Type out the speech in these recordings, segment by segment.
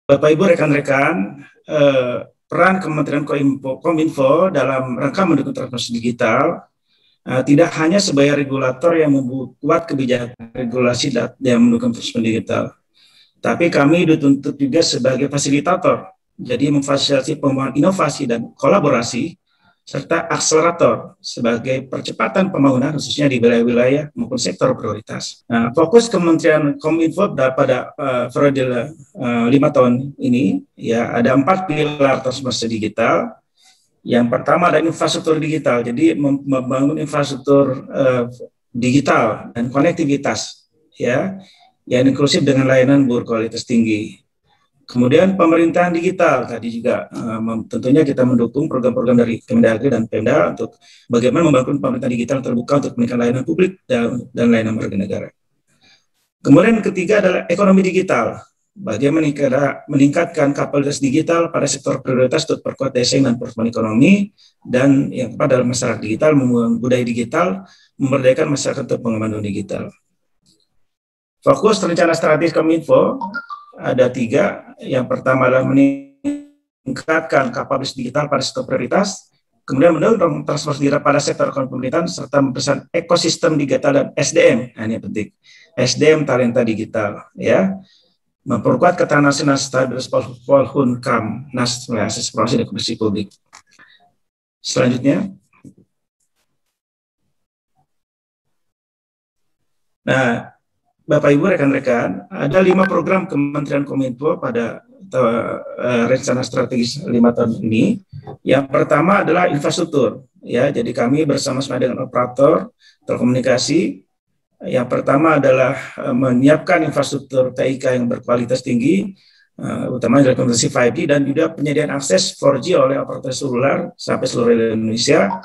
Bapak Ibu rekan-rekan, peran Kementerian Kominfo dalam rangka mendukung transformasi digital tidak hanya sebagai regulator yang membuat kebijakan regulasi yang mendukung transformasi digital, tapi kami dituntut juga sebagai fasilitator, jadi memfasilitasi pembangunan inovasi dan kolaborasi, serta akselerator sebagai percepatan pembangunan khususnya di wilayah-wilayah maupun sektor prioritas. Nah, fokus Kementerian Kominfo pada periode 5 tahun ini ya ada 4 pilar transformasi digital. Yang pertama ada infrastruktur digital, jadi membangun infrastruktur digital dan konektivitas ya yang inklusif dengan layanan berkualitas tinggi. Kemudian pemerintahan digital tadi juga tentunya kita mendukung program-program dari Kemendagri dan Pemda untuk bagaimana membangun pemerintahan digital terbuka untuk meningkatkan layanan publik dan layanan warga negara. Kemudian ketiga adalah ekonomi digital, bagaimana meningkatkan kapasitas digital pada sektor prioritas untuk perkuat daya saing dan pertumbuhan ekonomi, dan yang keempat adalah masyarakat digital, membangun budaya digital, memberdayakan masyarakat untuk pengembangan digital. Fokus rencana strategis Kominfo ada 3. Yang pertama adalah meningkatkan kapasitas digital pada sektor prioritas, kemudian mendorong transformasi digital pada sektor pemerintahan, serta mempersiapkan ekosistem digital dan SDM. Nah, ini penting. SDM talenta digital, ya. Memperkuat ketahanan nasional stabilitas Polhunkam, Akses Informasi dan Komunikasi Publik. Selanjutnya. Nah, Bapak Ibu rekan-rekan, ada 5 program Kementerian Kominfo pada rencana strategis 5 tahun ini. Yang pertama adalah infrastruktur, ya. Jadi kami bersama-sama dengan operator telekomunikasi. Yang pertama adalah menyiapkan infrastruktur TIK yang berkualitas tinggi, utamanya dari komunikasi 5G dan juga penyediaan akses 4G oleh operator seluler sampai seluruh Indonesia.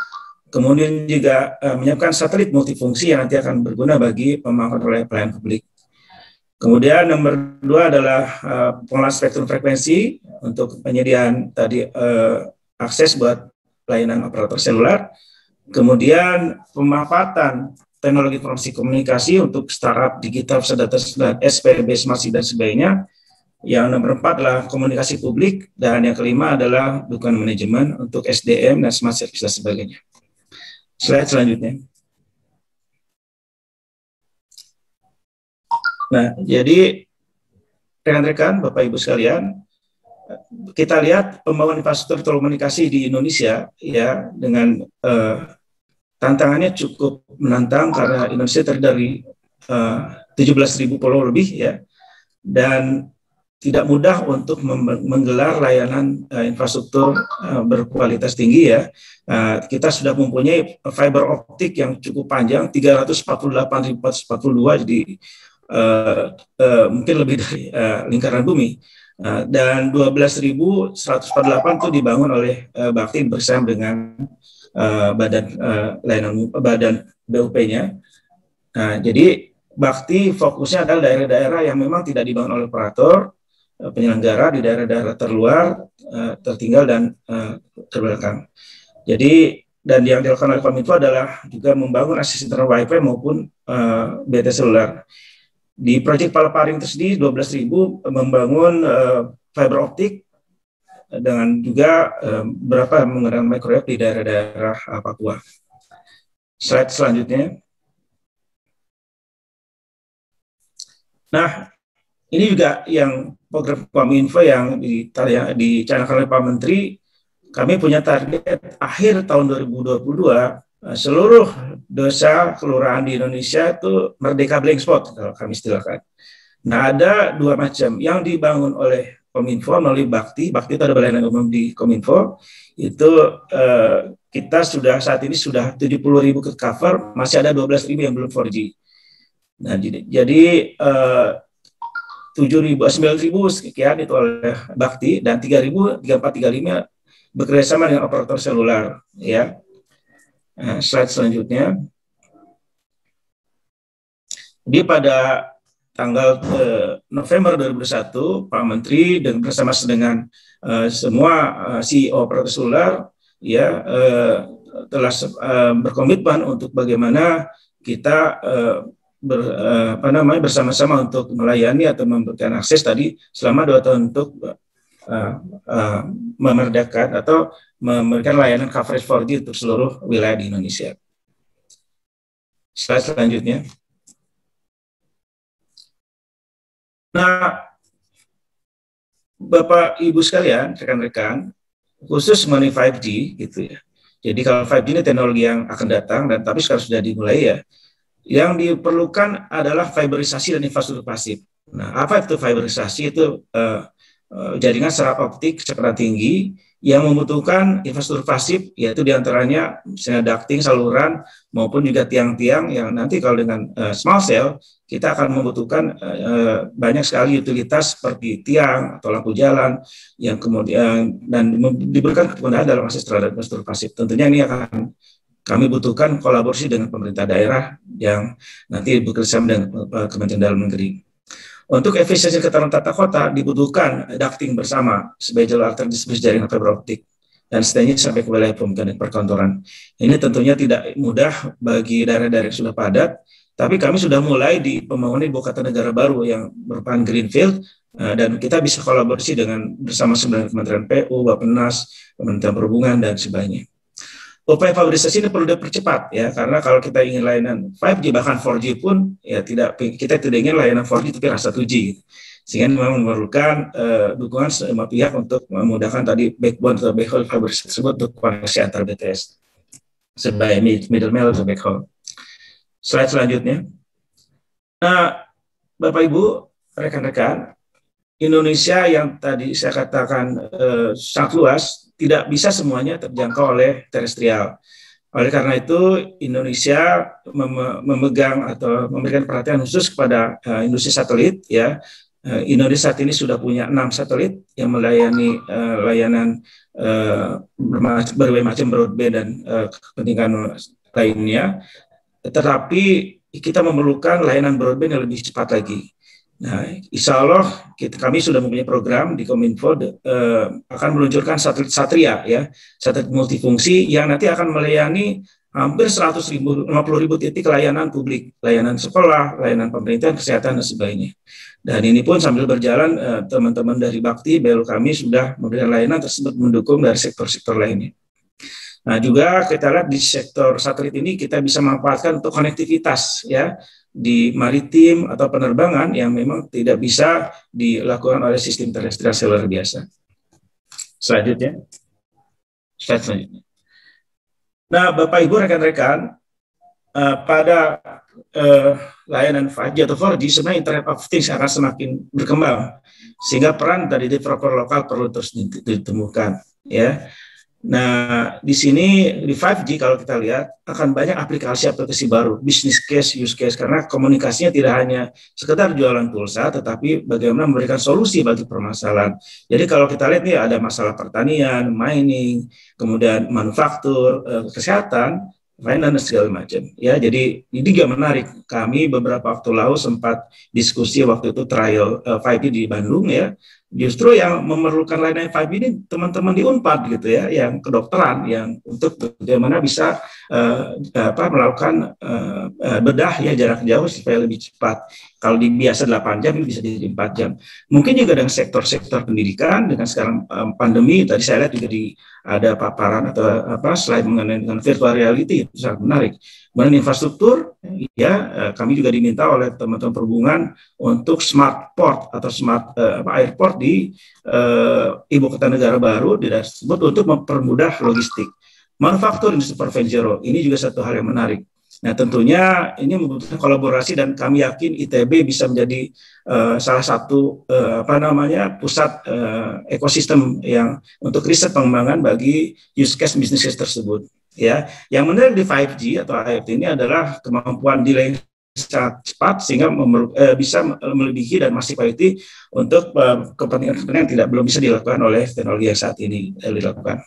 Kemudian juga menyiapkan satelit multifungsi yang nanti akan berguna bagi pemangku oleh pelayanan publik. Kemudian nomor 2 adalah pengolahan spektrum frekuensi untuk penyediaan tadi akses buat layanan operator seluler. Kemudian pemanfaatan teknologi informasi komunikasi untuk startup digital, data, SPB, smart dan sebagainya. Yang nomor 4 adalah komunikasi publik, dan yang kelima adalah dukungan manajemen untuk SDM dan smart service dan sebagainya. Slide selanjutnya. Nah, jadi rekan-rekan, Bapak Ibu sekalian, kita lihat pembangunan infrastruktur telekomunikasi di Indonesia ya dengan tantangannya cukup menantang karena Indonesia terdiri dari 17.000 pulau lebih ya, dan tidak mudah untuk menggelar layanan infrastruktur berkualitas tinggi ya. Kita sudah mempunyai fiber optik yang cukup panjang, 348.442, jadi mungkin lebih dari lingkaran bumi. Dan 12.148 itu dibangun oleh Bakti bersama dengan badan BUP-nya. Nah, jadi Bakti fokusnya adalah daerah-daerah yang memang tidak dibangun oleh operator, penyelenggara di daerah-daerah terluar, tertinggal dan terbelakang. Jadi, dan yang dilakukan oleh Kominfo adalah juga membangun akses internet Wi-Fi maupun BT seluler. Di proyek Palaparing tersendiri 12.000 membangun fiber optik dengan juga beberapa menggunakan microwave di daerah-daerah Papua. Slide selanjutnya. Nah, ini juga yang program Kominfo yang dicanangkan oleh Pak Menteri. Kami punya target akhir tahun 2022 seluruh desa kelurahan di Indonesia itu merdeka blank spot kalau kami istilahkan. Nah, ada 2 macam yang dibangun oleh Kominfo melalui Bakti. Bakti itu ada layanan umum di Kominfo. Itu kita sudah saat ini sudah 70.000 ke cover, masih ada 12.000 yang belum 4G. Nah, jadi 9.000 sekian itu oleh Bakti, dan 3.000, 3435 bekerjasama dengan operator seluler, ya. Nah, slide selanjutnya. Jadi pada tanggal November 2021, Pak Menteri dan bersama dengan semua CEO operator seluler, ya, telah berkomitmen untuk bagaimana kita bersama-sama untuk melayani atau memberikan akses tadi selama 2 tahun untuk memerdekakan atau memberikan layanan coverage 4G untuk seluruh wilayah di Indonesia. Slide selanjutnya. Nah, Bapak Ibu sekalian, rekan-rekan, khusus mengenai 5G gitu ya. Jadi kalau 5G ini teknologi yang akan datang dan tapi sekarang sudah dimulai ya. Yang diperlukan adalah fiberisasi dan infrastruktur pasif. Nah, apa itu fiberisasi? Itu jaringan serap optik kecepatan tinggi yang membutuhkan infrastruktur pasif, yaitu diantaranya misalnya ducting, saluran, maupun juga tiang-tiang yang nanti kalau dengan small cell, kita akan membutuhkan banyak sekali utilitas seperti tiang atau lampu jalan yang kemudian dan diberikan kemudahan dalam akses terhadap infrastruktur pasif. Tentunya ini akan kami butuhkan kolaborasi dengan pemerintah daerah yang nanti bekerjasama dengan Kementerian Dalam Negeri. Untuk efisiensi ketahanan tata kota dibutuhkan ducting bersama sebagai jalur alternatif jaringan fiber optik dan setidaknya sampai ke wilayah pemukiman dan perkantoran. Ini tentunya tidak mudah bagi daerah-daerah yang sudah padat, tapi kami sudah mulai di pembangunan ibu kota negara baru yang merupakan greenfield dan kita bisa kolaborasi dengan bersama-sama dengan Kementerian PU, Bappenas, Kementerian Perhubungan dan sebagainya. Upaya fiberisasi ini perlu dipercepat ya, karena kalau kita ingin layanan 5G bahkan 4G pun ya kita tidak ingin layanan 4G tapi rasa 2G, sehingga memang memerlukan dukungan semua pihak untuk memudahkan tadi backbone atau backhaul fiberisasi tersebut untuk koneksi antar BTS sebagai middle mile atau backhaul. Slide selanjutnya. Nah, Bapak Ibu, rekan-rekan, Indonesia yang tadi saya katakan sangat luas, tidak bisa semuanya terjangkau oleh terestrial. Oleh karena itu, Indonesia memegang atau memberikan perhatian khusus kepada industri satelit. Ya, Indonesia saat ini sudah punya 6 satelit yang melayani layanan berbagai macam broadband dan kepentingan lainnya. Tetapi kita memerlukan layanan broadband yang lebih cepat lagi. Nah, insya Allah kami sudah mempunyai program di Kominfo akan meluncurkan satelit Satria ya, satelit multifungsi yang nanti akan melayani hampir 50.000 titik layanan publik, layanan sekolah, layanan pemerintahan, kesehatan dan sebagainya. Dan ini pun sambil berjalan teman-teman dari Bakti BLU kami sudah memberikan layanan tersebut mendukung dari sektor-sektor lainnya. Nah, juga kita lihat di sektor satelit ini kita bisa memanfaatkan untuk konektivitas ya, di maritim atau penerbangan yang memang tidak bisa dilakukan oleh sistem terestrial seluler biasa. Selanjutnya. Slide selanjutnya. Nah, Bapak Ibu rekan-rekan, pada layanan 5G atau 4G sebenarnya Internet of Things akan semakin berkembang sehingga peran dari developer lokal perlu terus ditemukan ya. Nah, di sini di 5G kalau kita lihat akan banyak aplikasi baru, business case, use case, karena komunikasinya tidak hanya sekedar jualan pulsa, tetapi bagaimana memberikan solusi bagi permasalahan. Jadi kalau kita lihat nih ada masalah pertanian, mining, kemudian manufaktur, kesehatan, finance segala macam. Ya, jadi ini juga menarik. Kami beberapa waktu lalu sempat diskusi waktu itu trial 5G di Bandung ya. Justru yang memerlukan layanan 5G ini teman-teman di Unpad gitu ya, yang kedokteran, yang untuk bagaimana bisa melakukan bedah ya jarak jauh supaya lebih cepat. Kalau di biasa 8 jam bisa jadi 4 jam. Mungkin juga dengan sektor-sektor pendidikan dengan sekarang pandemi tadi saya lihat juga ada paparan atau slide mengenai dengan virtual reality itu sangat menarik. Mengenai infrastruktur, ya kami juga diminta oleh teman-teman perhubungan untuk smart port atau smart airport di ibu kota negara baru tersebut untuk mempermudah logistik. Manufaktur industri 4.0 ini juga satu hal yang menarik. Nah, tentunya ini membutuhkan kolaborasi dan kami yakin ITB bisa menjadi salah satu pusat ekosistem yang untuk riset pengembangan bagi use case business case tersebut. Ya, yang menarik di 5G atau IoT ini adalah kemampuan delay sangat cepat sehingga bisa melebihi dan masif IoT untuk kepentingan yang belum bisa dilakukan oleh teknologi yang saat ini dilakukan.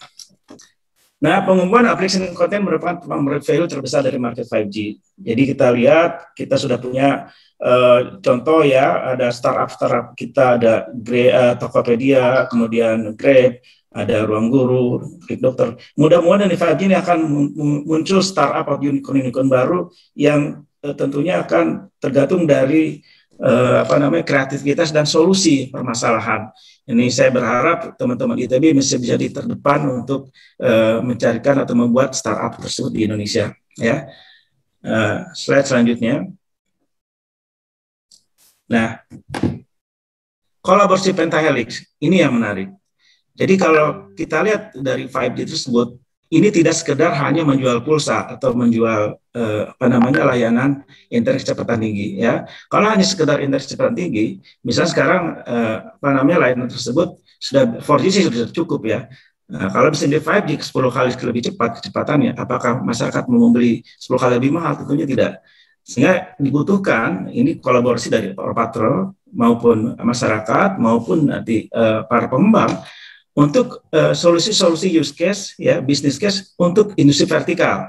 Nah, pengumpulan application content merupakan market value terbesar dari market 5G. Jadi kita lihat, kita sudah punya contoh ya, ada startup kita, ada Tokopedia, kemudian Grab, ada Ruang Guru, Klik Dokter. Mudah-mudahan di 5G ini akan muncul startup atau unicorn baru yang tentunya akan tergantung dari kreativitas dan solusi permasalahan. Ini saya berharap teman-teman ITB bisa di terdepan untuk mencarikan atau membuat startup tersebut di Indonesia. Ya, slide selanjutnya. Nah, kolaborasi pentahelix ini yang menarik. Jadi kalau kita lihat dari 5G tersebut, ini tidak sekedar hanya menjual pulsa atau menjual layanan internet kecepatan tinggi, ya. Kalau hanya sekedar internet kecepatan tinggi, misalnya sekarang layanan tersebut sudah 4G sih sudah cukup, ya. Nah, kalau misalnya 5G 10 kali lebih cepat kecepatannya, apakah masyarakat mau membeli 10 kali lebih mahal? Tentunya tidak. Sehingga dibutuhkan ini kolaborasi dari operator maupun masyarakat maupun nanti para pengembang untuk solusi-solusi use case, ya, business case untuk industri vertikal,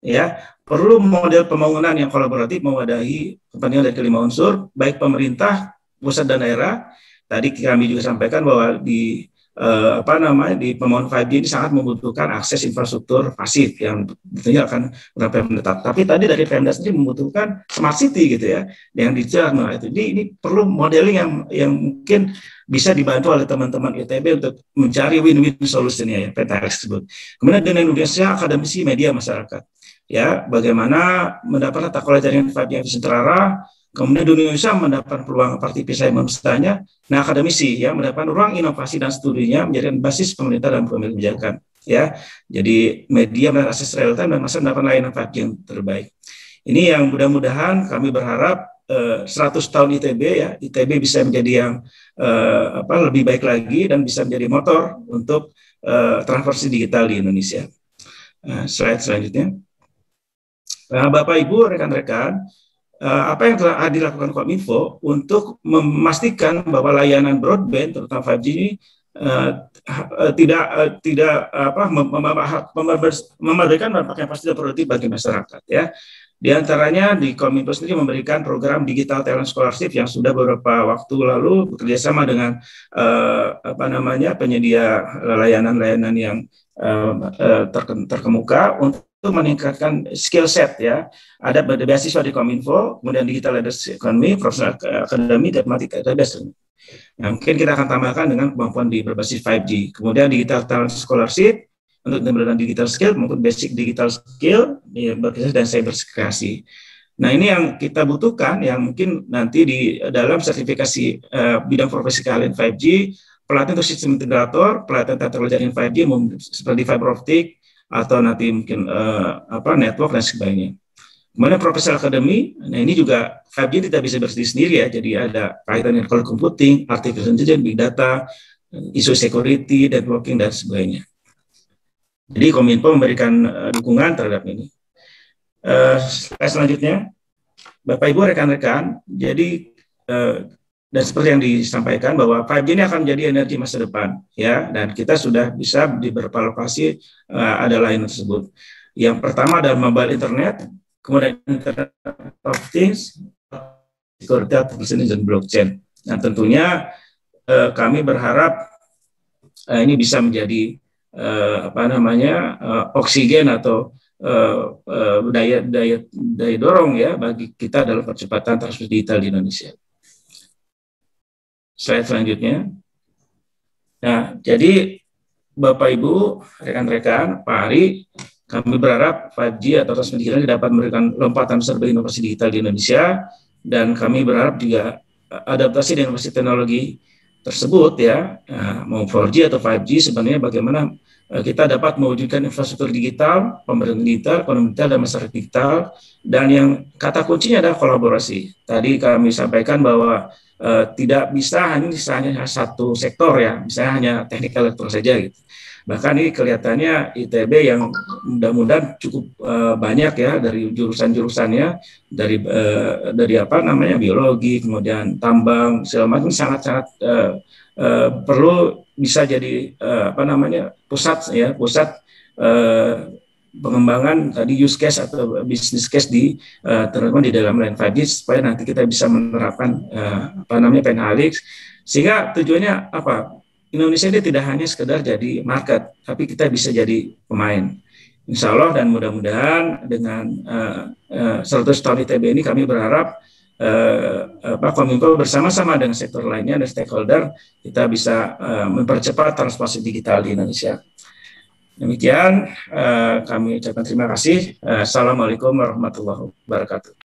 ya. Perlu model pembangunan yang kolaboratif mewadahi kepentingan dari kelima unsur, baik pemerintah, pusat dan daerah. Tadi kami juga sampaikan bahwa di di pembangunan 5G ini sangat membutuhkan akses infrastruktur pasif yang tentunya akan menetap. Tapi tadi dari Pemda sendiri membutuhkan smart city gitu, ya, yang dijalankan. Nah, itu ini perlu modeling yang mungkin bisa dibantu oleh teman-teman ITB untuk mencari win-win solusinya, ya, pentahelix tersebut. Kemudian dengan Indonesia akademisi media masyarakat, ya, bagaimana mendapat tata kelola jaringan 5G yang terarah. Kemudian di Indonesia mendapat peluang partisipasi manusianya. Nah, akademisi, ya, mendapat ruang inovasi dan studinya menjadi basis pemerintah dan pengambil kebijakan, ya. Jadi media dan akses real time dan masa mendapat layanan 5G yang terbaik. Ini yang mudah-mudahan kami berharap 100 tahun ITB, ya, ITB bisa menjadi yang lebih baik lagi dan bisa menjadi motor untuk transformasi digital di Indonesia. Slide selanjutnya. Nah, Bapak Ibu, rekan-rekan, apa yang telah dilakukan Kominfo untuk memastikan bahwa layanan broadband terutama 5G ini tidak memberikan dampak yang pasti dan produktif bagi masyarakat, ya. Di antaranya di Kominfo sendiri memberikan program Digital Talent Scholarship yang sudah beberapa waktu lalu bekerjasama dengan penyedia layanan-layanan yang terkemuka untuk meningkatkan skill set, ya. Ada beasiswa di Kominfo, kemudian Digital Leadership Economy, Professional Academy, dan Matematika Database. Nah, mungkin kita akan tambahkan dengan kemampuan di berbasis 5G. Kemudian Digital Talent Scholarship untuk pembelajaran digital skill maupun basic digital skill berkaitan dan cyber security. Nah, ini yang kita butuhkan, yang mungkin nanti di dalam sertifikasi bidang profesi keahlian 5G, pelatihan untuk sistem integrator, pelatihan tata kelola jaringan 5G seperti fiber optik, atau nanti mungkin network dan sebagainya. Kemudian Professional Academy, nah ini juga 5G tidak bisa berdiri sendiri, ya, jadi ada kaitan dengan cloud computing, artificial intelligence, big data, isu security, networking, dan sebagainya. Jadi Kominfo memberikan dukungan terhadap ini. Slide selanjutnya, Bapak Ibu rekan-rekan, jadi dan seperti yang disampaikan bahwa 5G ini akan menjadi energi masa depan, ya, dan kita sudah bisa di beberapa lokasi ada layanan tersebut. Yang pertama adalah mobile internet, kemudian Internet of Things, security, artificial intelligence, dan blockchain. Nah, tentunya kami berharap ini bisa menjadi oksigen atau daya dorong, ya, bagi kita dalam percepatan transformasi digital di Indonesia. Slide selanjutnya. Nah, jadi Bapak Ibu, rekan-rekan, Pak Ari, kami berharap 5G atau transformasi digital dapat memberikan lompatan besar bagi inovasi digital di Indonesia, dan kami berharap juga adaptasi dan inovasi teknologi tersebut, ya, mau 4G atau 5G, sebenarnya bagaimana kita dapat mewujudkan infrastruktur digital, pemerintahan digital, ekonomi digital, dan masyarakat digital, dan yang kata kuncinya adalah kolaborasi. Tadi kami sampaikan bahwa tidak bisa hanya satu sektor, ya, misalnya hanya teknik elektro saja gitu. Bahkan ini kelihatannya ITB yang mudah-mudahan cukup banyak, ya, dari jurusan-jurusannya, dari biologi, kemudian tambang, segala macam, sangat-sangat perlu bisa jadi pusat pengembangan tadi use case atau business case terutama di dalam line 5G, supaya nanti kita bisa menerapkan pentahelix, sehingga tujuannya apa? Indonesia ini tidak hanya sekedar jadi market, tapi kita bisa jadi pemain. Insya Allah dan mudah-mudahan dengan 100 tahun ITB ini kami berharap Kominfo bersama-sama dengan sektor lainnya dan stakeholder kita bisa mempercepat transformasi digital di Indonesia. Demikian kami ucapkan terima kasih. Assalamualaikum warahmatullahi wabarakatuh.